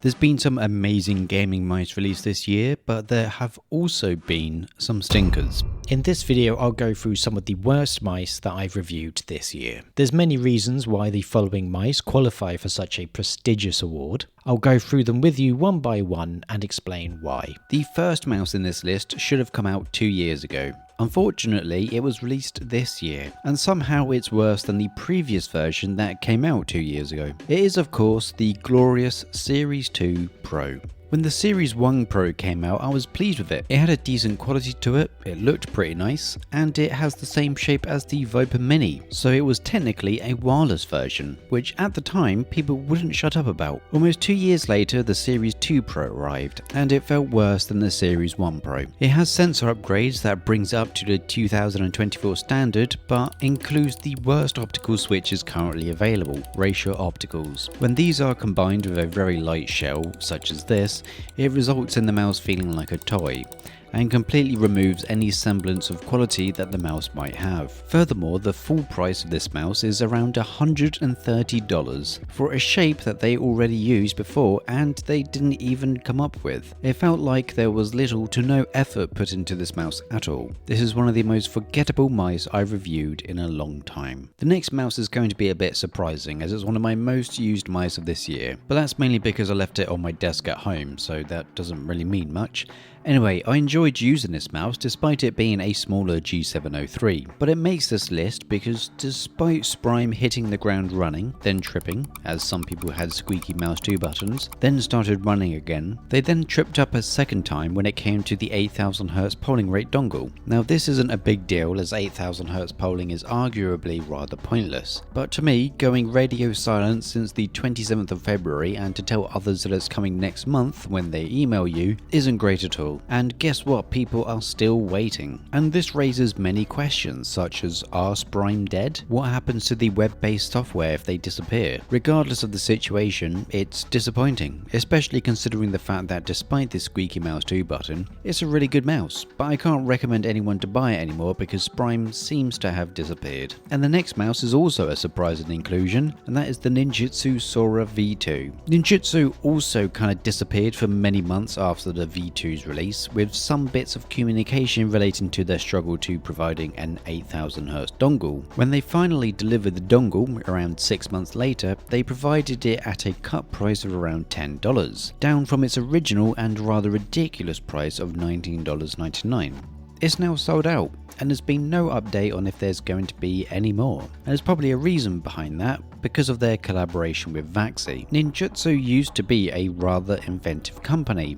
There's been some amazing gaming mice released this year, but there have also been some stinkers. In this video, I'll go through some of the worst mice that I've reviewed this year. There's many reasons why the following mice qualify for such a prestigious award. I'll go through them with you one by one and explain why. The first mouse in this list should have come out 2 years ago. Unfortunately, it was released this year, and somehow it's worse than the previous version that came out 2 years ago. It is, of course, the glorious Series 2 Pro. When the Series 1 Pro came out, I was pleased with it. It had a decent quality to it, it looked pretty nice, and it has the same shape as the Viper Mini, so it was technically a wireless version, which at the time people wouldn't shut up about. Almost 2 years later, the Series 2 Pro arrived, and it felt worse than the Series 1 Pro. It has sensor upgrades that brings up to the 2024 standard, but includes the worst optical switches currently available, ratio opticals. When these are combined with a very light shell, such as this, it results in the mouse feeling like a toy, and completely removes any semblance of quality that the mouse might have. Furthermore, the full price of this mouse is around $130 for a shape that they already used before and they didn't even come up with. It felt like there was little to no effort put into this mouse at all. This is one of the most forgettable mice I've reviewed in a long time. The next mouse is going to be a bit surprising as it's one of my most used mice of this year, but that's mainly because I left it on my desk at home, so that doesn't really mean much. Anyway, I enjoyed using this mouse despite it being a smaller G703, but it makes this list because despite Sprime hitting the ground running, then tripping, as some people had squeaky mouse 2 buttons, then started running again, they then tripped up a second time when it came to the 8000Hz polling rate dongle. Now this isn't a big deal as 8000Hz polling is arguably rather pointless, but to me, going radio silent since the 27th of February and to tell others that it's coming next month when they email you isn't great at all. And guess what, people are still waiting. And this raises many questions such as, are Sprime dead? What happens to the web-based software if they disappear? Regardless of the situation, it's disappointing, especially considering the fact that despite this squeaky mouse 2 button, it's a really good mouse, but I can't recommend anyone to buy it anymore because Sprime seems to have disappeared. And the next mouse is also a surprising inclusion, and that is the Ninjutsu Sora V2. Ninjutsu also kind of disappeared for many months after the V2's release, with some bits of communication relating to their struggle to providing an 8000Hz dongle. When they finally delivered the dongle around 6 months later, they provided it at a cut price of around $10, down from its original and rather ridiculous price of $19.99. It's now sold out, and there's been no update on if there's going to be any more. And there's probably a reason behind that, because of their collaboration with Vaxi. Ninjutsu used to be a rather inventive company.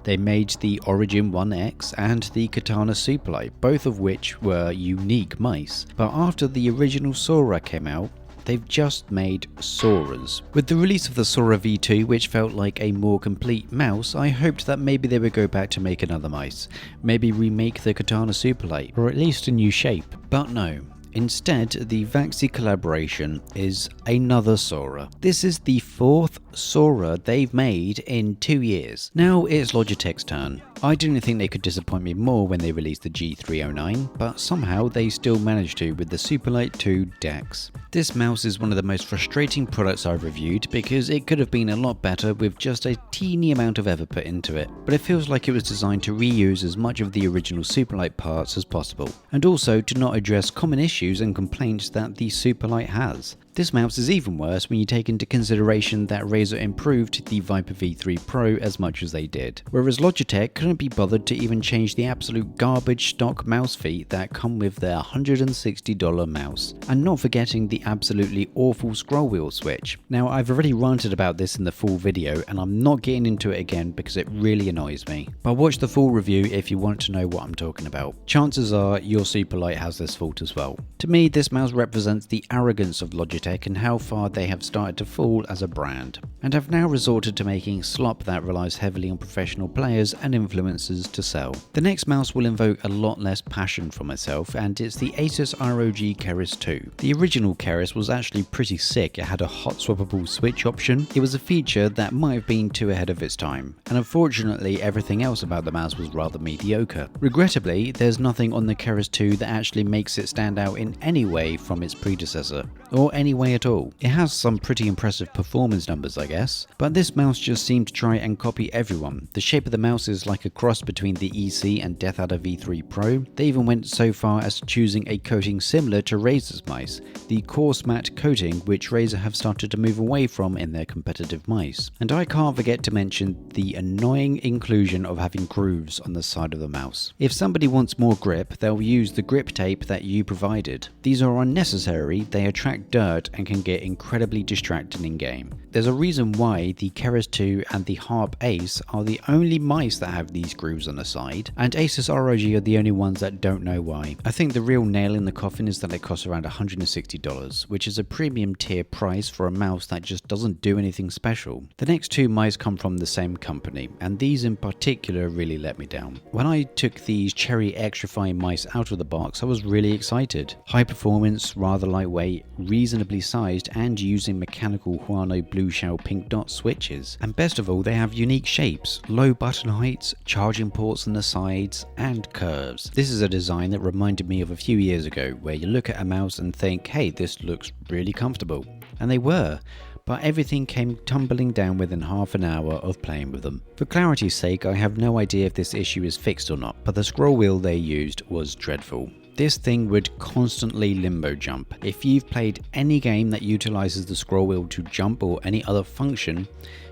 They made the Origin 1X and the Katana Superlight, both of which were unique mice. But after the original Sora came out, they've just made Soras. With the release of the Sora V2, which felt like a more complete mouse, I hoped that maybe they would go back to make another mice. Maybe remake the Katana Superlight, or at least a new shape. But no. Instead, the Vaxi collaboration is another Sora. This is the 4th Sora they've made in 2 years. Now it's Logitech's turn. I didn't think they could disappoint me more when they released the G309, but somehow they still managed to with the Superlight 2 DeX. This mouse is one of the most frustrating products I've reviewed because it could have been a lot better with just a teeny amount of effort put into it, but it feels like it was designed to reuse as much of the original Superlight parts as possible, and also to not address common issues and complaints that the Superlight has. This mouse is even worse when you take into consideration that Razer improved the Viper V3 Pro as much as they did, whereas Logitech couldn't be bothered to even change the absolute garbage stock mouse feet that come with their $160 mouse, and not forgetting the absolutely awful scroll wheel switch. Now I've already ranted about this in the full video and I'm not getting into it again because it really annoys me, but watch the full review if you want to know what I'm talking about. Chances are your Superlight has this fault as well. To me, this mouse represents the arrogance of Logitech and how far they have started to fall as a brand, and have now resorted to making slop that relies heavily on professional players and influencers to sell. The next mouse will invoke a lot less passion from itself, and it's the Asus ROG Keris 2. The original Keris was actually pretty sick. It had a hot swappable switch option. It was a feature that might have been too ahead of its time, and unfortunately everything else about the mouse was rather mediocre. Regrettably, there's nothing on the Keris 2 that actually makes it stand out in any way from its predecessor, or any any way at all. It has some pretty impressive performance numbers, I guess, but this mouse just seemed to try and copy everyone. The shape of the mouse is like a cross between the EC and Death Adder V3 Pro. They even went so far as to choosing a coating similar to Razer's mice, the coarse matte coating which Razer have started to move away from in their competitive mice. And I can't forget to mention the annoying inclusion of having grooves on the side of the mouse. If somebody wants more grip, they'll use the grip tape that you provided. These are unnecessary, they attract dirt and can get incredibly distracting in game. There's a reason why the Keras 2 and the Harp Ace are the only mice that have these grooves on the side, and Asus ROG are the only ones that don't know why. I think the real nail in the coffin is that it costs around $160, which is a premium tier price for a mouse that just doesn't do anything special. The next two mice come from the same company, and these in particular really let me down. When I took these Cherry Extra Fine mice out of the box, I was really excited. High performance, rather lightweight, reasonably sized, and using mechanical Huano blue shell pink dot switches. And best of all, they have unique shapes, low button heights, charging ports on the sides, and curves. This is a design that reminded me of a few years ago, where you look at a mouse and think, hey, this looks really comfortable. And they were. But everything came tumbling down within half an hour of playing with them. For clarity's sake, I have no idea if this issue is fixed or not, but the scroll wheel they used was dreadful. This thing would constantly limbo jump. If you've played any game that utilizes the scroll wheel to jump or any other function,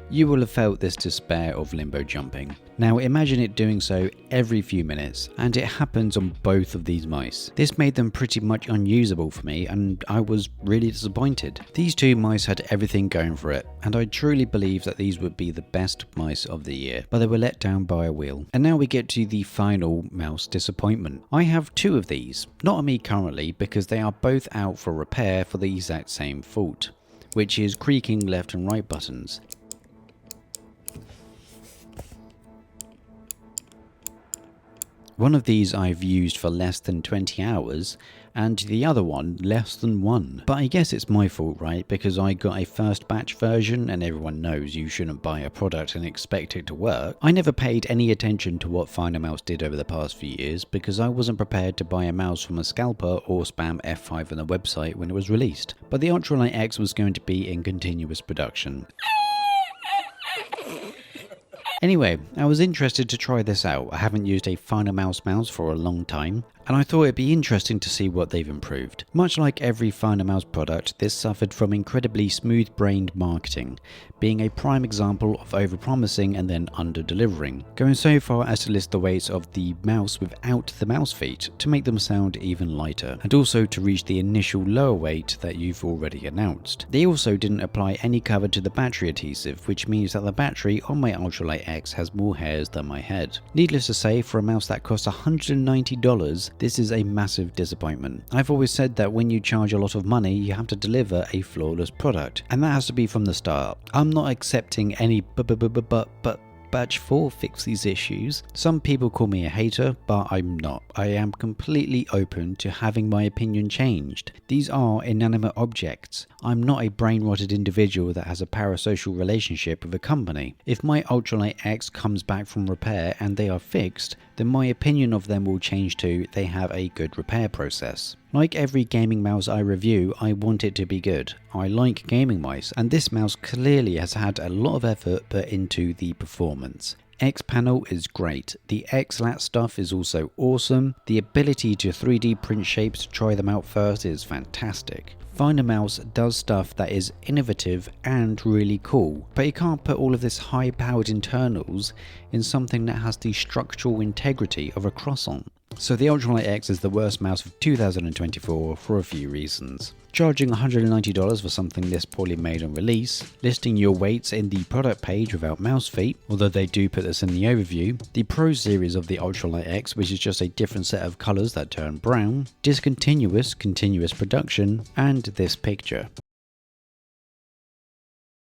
you will have felt this despair of limbo jumping. Now imagine it doing so every few minutes, and it happens on both of these mice. This made them pretty much unusable for me, and I was really disappointed. These two mice had everything going for it, and I truly believe that these would be the best mice of the year, but they were let down by a wheel. And now we get to the final mouse disappointment. I have two of these, not on me currently, because they are both out for repair for the exact same fault, which is creaking left and right buttons. One of these I've used for less than 20 hours, and the other one less than 1. But I guess it's my fault, right? Because I got a first batch version, and everyone knows you shouldn't buy a product and expect it to work. I never paid any attention to what Finder Mouse did over the past few years, because I wasn't prepared to buy a mouse from a scalper or spam F5 on the website when it was released. But the Ultralight X was going to be in continuous production. Anyway, I was interested to try this out. I haven't used a Finder Mouse mouse for a long time, and I thought it'd be interesting to see what they've improved. Much like every Finder Mouse product, this suffered from incredibly smooth-brained marketing, being a prime example of overpromising and then under-delivering, going so far as to list the weights of the mouse without the mouse feet to make them sound even lighter, and also to reach the initial lower weight that you've already announced. They also didn't apply any cover to the battery adhesive, which means that the battery on my Ultralight X has more hairs than my head. Needless to say, for a mouse that costs $190, this is a massive disappointment. I've always said that when you charge a lot of money, you have to deliver a flawless product, and that has to be from the start. I'm not accepting any but Batch 4 fix these issues. Some people call me a hater, but I'm not. I am completely open to having my opinion changed. These are inanimate objects. I'm not a brain-rotted individual that has a parasocial relationship with a company. If my Ultralight X comes back from repair and they are fixed, then my opinion of them will change to they have a good repair process. Like every gaming mouse I review, I want it to be good. I like gaming mice, and this mouse clearly has had a lot of effort put into the performance. X panel is great, the XLAT stuff is also awesome, the ability to 3D print shapes to try them out first is fantastic. Finder Mouse does stuff that is innovative and really cool, but you can't put all of this high-powered internals in something that has the structural integrity of a croissant. So the Ultralight X is the worst mouse of 2024 for a few reasons. Charging $190 for something this poorly made on release, listing your weights in the product page without mouse feet, although they do put this in the overview, the Pro series of the Ultralight X, which is just a different set of colours that turn brown, discontinuous continuous production, and this picture.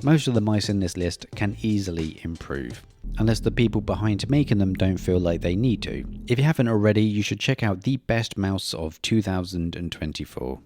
Most of the mice in this list can easily improve, unless the people behind making them don't feel like they need to. If you haven't already, you should check out the best mouse of 2024.